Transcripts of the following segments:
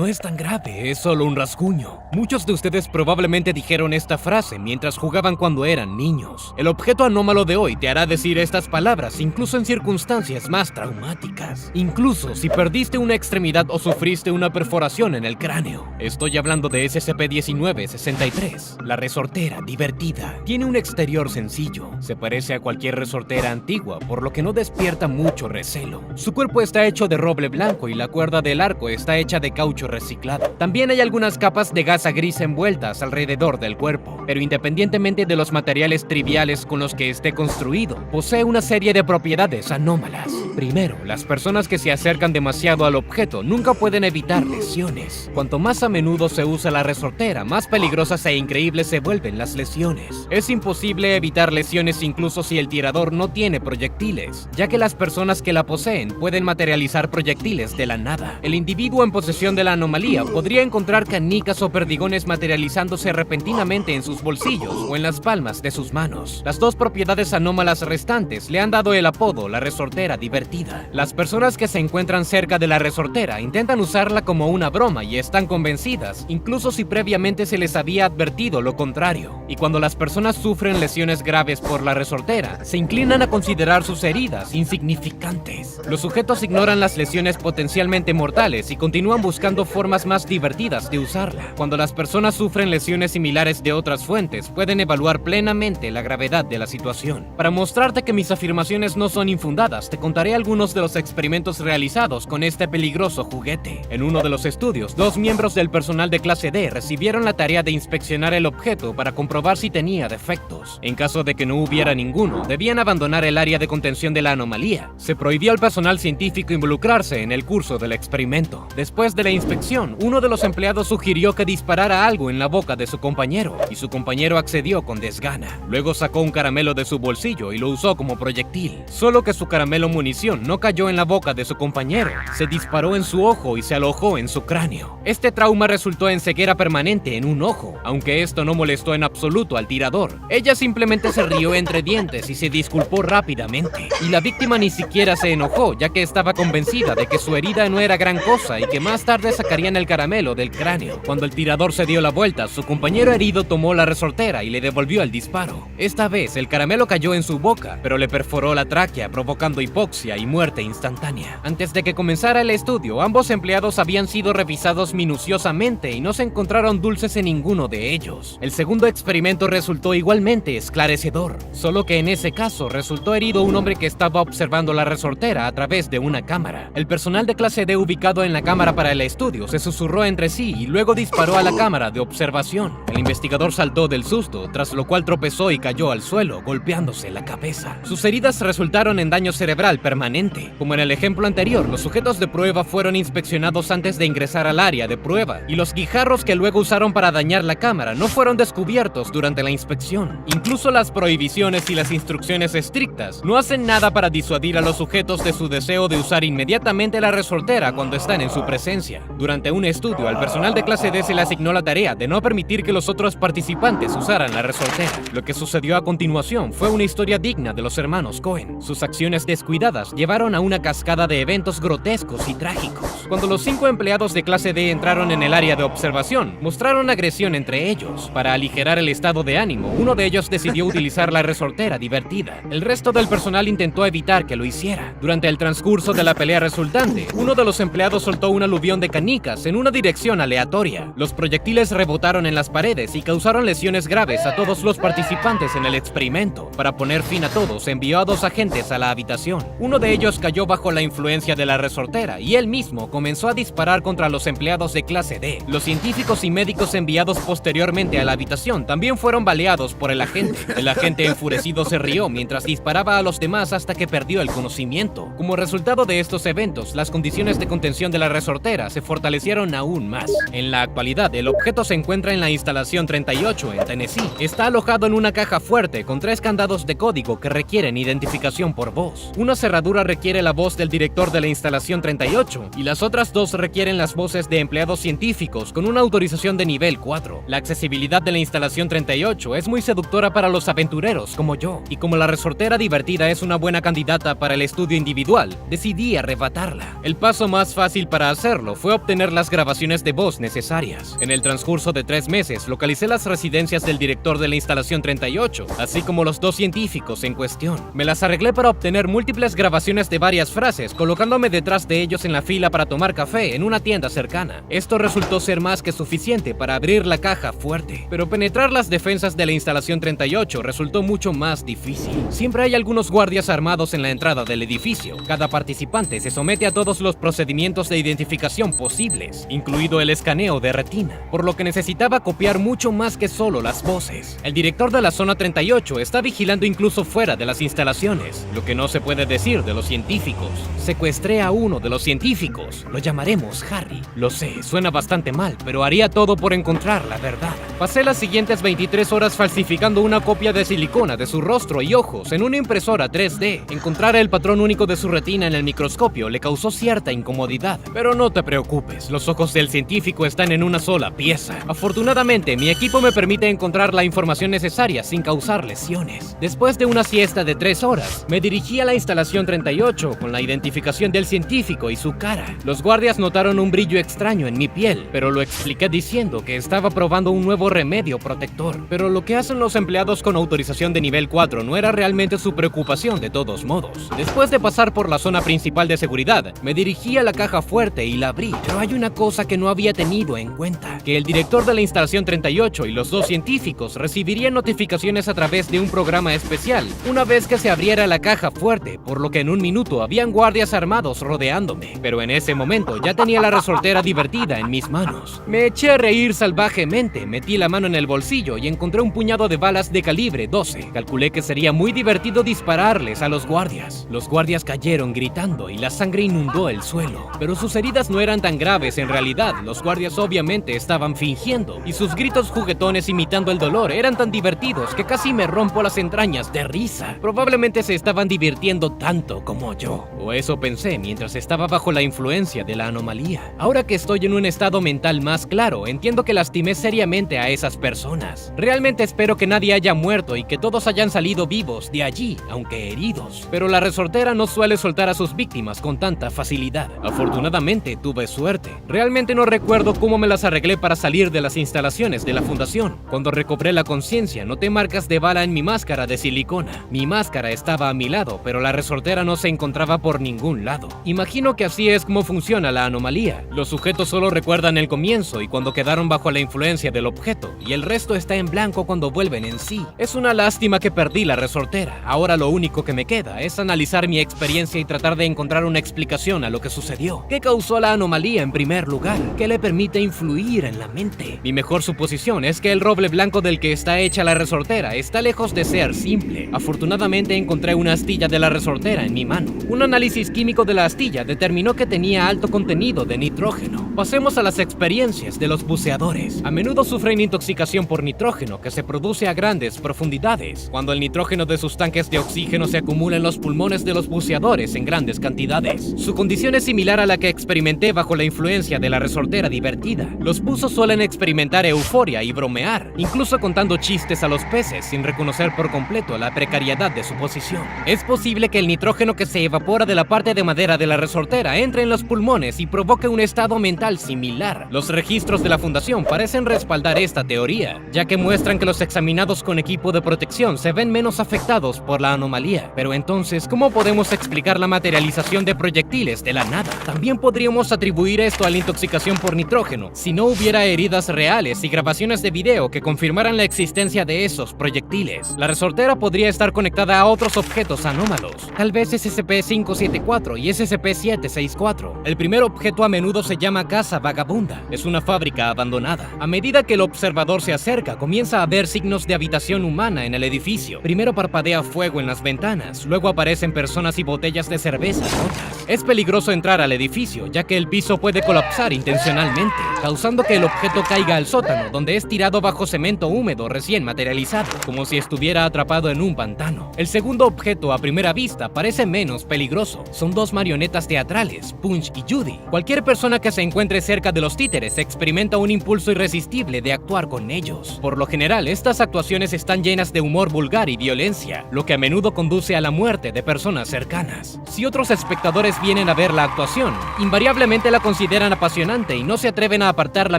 no es tan grave, es solo un rasguño. Muchos de ustedes probablemente dijeron esta frase mientras jugaban cuando eran niños. El objeto anómalo de hoy te hará decir estas palabras incluso en circunstancias más traumáticas. Incluso si perdiste una extremidad o sufriste una perforación en el cráneo. Estoy hablando de SCP-1963, la resortera divertida. Tiene un exterior sencillo, se parece a cualquier resortera antigua, por lo que no despierta mucho recelo. Su cuerpo está hecho de roble blanco y la cuerda del arco está hecha de caucho reciclado. También hay algunas capas de gasa gris envueltas alrededor del cuerpo, pero independientemente de los materiales triviales con los que esté construido, posee una serie de propiedades anómalas. Primero, las personas que se acercan demasiado al objeto nunca pueden evitar lesiones. Cuanto más a menudo se usa la resortera, más peligrosas e increíbles se vuelven las lesiones. Es imposible evitar lesiones incluso si el tirador no tiene proyectiles, ya que las personas que la poseen pueden materializar proyectiles de la nada. El individuo en posesión de la anomalía podría encontrar canicas o perdigones materializándose repentinamente en sus bolsillos o en las palmas de sus manos. Las dos propiedades anómalas restantes le han dado el apodo la resortera divertida. Las personas que se encuentran cerca de la resortera intentan usarla como una broma y están convencidas, incluso si previamente se les había advertido lo contrario. Y cuando las personas sufren lesiones graves por la resortera, se inclinan a considerar sus heridas insignificantes. Los sujetos ignoran las lesiones potencialmente mortales y continúan buscando formas más divertidas de usarla. Cuando las personas sufren lesiones similares de otras fuentes, pueden evaluar plenamente la gravedad de la situación. Para mostrarte que mis afirmaciones no son infundadas, te contaré algunos de los experimentos realizados con este peligroso juguete. En uno de los estudios, 2 miembros del personal de clase D recibieron la tarea de inspeccionar el objeto para comprobar si tenía defectos. En caso de que no hubiera ninguno, debían abandonar el área de contención de la anomalía. Se prohibió al personal científico involucrarse en el curso del experimento. Después de la inspección, uno de los empleados sugirió que disparara algo en la boca de su compañero, y su compañero accedió con desgana. Luego sacó un caramelo de su bolsillo y lo usó como proyectil. Solo que su caramelo munición no cayó en la boca de su compañero, se disparó en su ojo y se alojó en su cráneo. Este trauma resultó en ceguera permanente en un ojo, aunque esto no molestó en absoluto al tirador. Ella simplemente se rió entre dientes y se disculpó rápidamente. Y la víctima ni siquiera se enojó, ya que estaba convencida de que su herida no era gran cosa y que más tarde sacarían el caramelo del cráneo. Cuando el tirador se dio la vuelta, su compañero herido tomó la resortera y le devolvió el disparo. Esta vez el caramelo cayó en su boca, pero le perforó la tráquea, provocando hipoxia y muerte instantánea. Antes de que comenzara el estudio, ambos empleados habían sido revisados minuciosamente y no se encontraron dulces en ninguno de ellos. El segundo experimento resultó igualmente esclarecedor, solo que en ese caso resultó herido un hombre que estaba observando la resortera a través de una cámara. El personal de clase D ubicado en la cámara para el estudio se susurró entre sí y luego disparó a la cámara de observación. El investigador saltó del susto, tras lo cual tropezó y cayó al suelo, golpeándose la cabeza. Sus heridas resultaron en daño cerebral permanente. Como en el ejemplo anterior, los sujetos de prueba fueron inspeccionados antes de ingresar al área de prueba, y los guijarros que luego usaron para dañar la cámara no fueron descubiertos durante la inspección. Incluso las prohibiciones y las instrucciones estrictas no hacen nada para disuadir a los sujetos de su deseo de usar inmediatamente la resortera cuando están en su presencia. Durante un estudio, al personal de clase D se le asignó la tarea de no permitir que los otros participantes usaran la resortera. Lo que sucedió a continuación fue una historia digna de los hermanos Cohen. Sus acciones descuidadas llevaron a una cascada de eventos grotescos y trágicos. Cuando los 5 empleados de clase D entraron en el área de observación, mostraron agresión entre ellos. Para aligerar el estado de ánimo, uno de ellos decidió utilizar la resortera divertida. El resto del personal intentó evitar que lo hiciera. Durante el transcurso de la pelea resultante, uno de los empleados soltó un aluvión de canicas en una dirección aleatoria. Los proyectiles rebotaron en las paredes y causaron lesiones graves a todos los participantes en el experimento. Para poner fin a todo, se envió a 2 agentes a la habitación. Uno de ellos cayó bajo la influencia de la resortera y él mismo comenzó a disparar contra los empleados de clase D. Los científicos y médicos enviados posteriormente a la habitación también fueron baleados por el agente. El agente enfurecido se rió mientras disparaba a los demás hasta que perdió el conocimiento. Como resultado de estos eventos, las condiciones de contención de la resortera se fortalecieron aún más. En la actualidad, el objeto se encuentra en la instalación 38 en Tennessee. Está alojado en una caja fuerte con 3 candados de código que requieren identificación por voz. Una cerradura armadura requiere la voz del director de la instalación 38 y las otras dos requieren las voces de empleados científicos con una autorización de nivel 4. La accesibilidad de la instalación 38 es muy seductora para los aventureros como yo, y como la resortera divertida es una buena candidata para el estudio individual, decidí arrebatarla. El paso más fácil para hacerlo fue obtener las grabaciones de voz necesarias. En el transcurso de 3 meses localicé las residencias del director de la instalación 38, así como los 2 científicos en cuestión. Me las arreglé para obtener múltiples grabaciones de varias frases, colocándome detrás de ellos en la fila para tomar café en una tienda cercana. Esto resultó ser más que suficiente para abrir la caja fuerte, pero penetrar las defensas de la instalación 38 resultó mucho más difícil. Siempre hay algunos guardias armados en la entrada del edificio. Cada participante se somete a todos los procedimientos de identificación posibles, incluido el escaneo de retina, por lo que necesitaba copiar mucho más que solo las voces. El director de la zona 38 está vigilando incluso fuera de las instalaciones, lo que no se puede decir de los científicos. Secuestré a uno de los científicos, lo llamaremos Harry. Lo sé, suena bastante mal, pero haría todo por encontrar la verdad. Pasé las siguientes 23 horas falsificando una copia de silicona de su rostro y ojos en una impresora 3D. Encontrar el patrón único de su retina en el microscopio le causó cierta incomodidad, pero no te preocupes, los ojos del científico están en una sola pieza. Afortunadamente, mi equipo me permite encontrar la información necesaria sin causar lesiones. Después de una siesta de 3 horas, me dirigí a la instalación 38 con la identificación del científico y su cara. Los guardias notaron un brillo extraño en mi piel, pero lo expliqué diciendo que estaba probando un nuevo remedio protector. Pero lo que hacen los empleados con autorización de nivel 4 no era realmente su preocupación de todos modos. Después de pasar por la zona principal de seguridad, me dirigí a la caja fuerte y la abrí. Pero hay una cosa que no había tenido en cuenta, que el director de la instalación 38 y los 2 científicos recibirían notificaciones a través de un programa especial una vez que se abriera la caja fuerte, por lo que en un minuto habían guardias armados rodeándome. Pero en ese momento ya tenía la resortera divertida en mis manos. Me eché a reír salvajemente, metí la mano en el bolsillo y encontré un puñado de balas de calibre 12. Calculé que sería muy divertido dispararles a los guardias. Los guardias cayeron gritando y la sangre inundó el suelo. Pero sus heridas no eran tan graves en realidad, los guardias obviamente estaban fingiendo, y sus gritos juguetones imitando el dolor eran tan divertidos que casi me rompo las entrañas de risa. Probablemente se estaban divirtiendo tanto como yo, o eso pensé mientras estaba bajo la influencia de la anomalía. Ahora que estoy en un estado mental más claro, entiendo que lastimé seriamente a esas personas. Realmente espero que nadie haya muerto y que todos hayan salido vivos de allí, aunque heridos. Pero la resortera no suele soltar a sus víctimas con tanta facilidad. Afortunadamente tuve suerte. Realmente no recuerdo cómo me las arreglé para salir de las instalaciones de la fundación. Cuando recobré la conciencia, noté marcas de bala en mi máscara de silicona. Mi máscara estaba a mi lado, pero la resortera no se encontraba por ningún lado. Imagino que así es como funciona la anomalía. Los sujetos solo recuerdan el comienzo y cuando quedaron bajo la influencia del objeto, y el resto está en blanco cuando vuelven en sí. Es una lástima que perdí la resortera. Ahora lo único que me queda es analizar mi experiencia y tratar de encontrar una explicación a lo que sucedió. ¿Qué causó la anomalía en primer lugar? ¿Qué le permite influir en la mente? Mi mejor suposición es que el roble blanco del que está hecha la resortera está lejos de ser simple. Afortunadamente encontré una astilla de la resortera en mi mano. Un análisis químico de la astilla determinó que tenía alto contenido de nitrógeno. Pasemos a las experiencias de los buceadores. A menudo sufren intoxicación por nitrógeno que se produce a grandes profundidades, cuando el nitrógeno de sus tanques de oxígeno se acumula en los pulmones de los buceadores en grandes cantidades. Su condición es similar a la que experimenté bajo la influencia de la resortera divertida. Los buzos suelen experimentar euforia y bromear, incluso contando chistes a los peces sin reconocer por completo la precariedad de su posición. Es posible que el nitrógeno que se evapora de la parte de madera de la resortera entre en los pulmones y provoque un estado mental similar. Los registros de la fundación parecen respaldar esta teoría, ya que muestran que los examinados con equipo de protección se ven menos afectados por la anomalía. Pero entonces, ¿cómo podemos explicar la materialización de proyectiles de la nada? También podríamos atribuir esto a la intoxicación por nitrógeno, si no hubiera heridas reales y grabaciones de video que confirmaran la existencia de esos proyectiles. La resortera podría estar conectada a otros objetos anómalos, tal vez SCP-574 y SCP-764. El primer objeto a menudo se llama Casa Vagabunda. Es una fábrica abandonada. A medida que el observador se acerca, comienza a ver signos de habitación humana en el edificio. Primero parpadea fuego en las ventanas, luego aparecen personas y botellas de cerveza rotas. Es peligroso entrar al edificio, ya que el piso puede colapsar intencionalmente, causando que el objeto caiga al sótano, donde es tirado bajo cemento húmedo recién materializado, como si estuviera atrapado en un pantano. El segundo objeto a primera vista parece parece menos peligroso. Son dos marionetas teatrales, Punch y Judy. Cualquier persona que se encuentre cerca de los títeres experimenta un impulso irresistible de actuar con ellos. Por lo general, estas actuaciones están llenas de humor vulgar y violencia, lo que a menudo conduce a la muerte de personas cercanas. Si otros espectadores vienen a ver la actuación, invariablemente la consideran apasionante y no se atreven a apartar la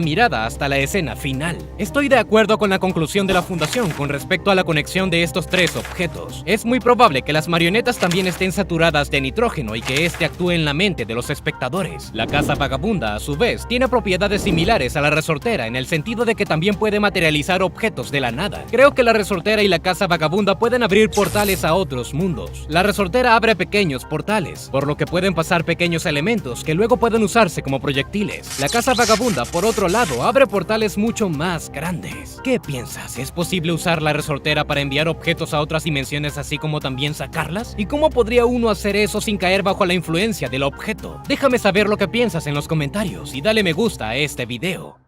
mirada hasta la escena final. Estoy de acuerdo con la conclusión de la fundación con respecto a la conexión de estos tres objetos. Es muy probable que las marionetas también estén saturadas de nitrógeno y que este actúe en la mente de los espectadores. La casa vagabunda, a su vez, tiene propiedades similares a la resortera en el sentido de que también puede materializar objetos de la nada. Creo que la resortera y la casa vagabunda pueden abrir portales a otros mundos. La resortera abre pequeños portales, por lo que pueden pasar pequeños elementos que luego pueden usarse como proyectiles. La casa vagabunda, por otro lado, abre portales mucho más grandes. ¿Qué piensas? ¿Es posible usar la resortera para enviar objetos a otras dimensiones así como también sacarlas? ¿Y cómo podría uno hacer eso sin caer bajo la influencia del objeto? Déjame saber lo que piensas en los comentarios y dale me gusta a este video.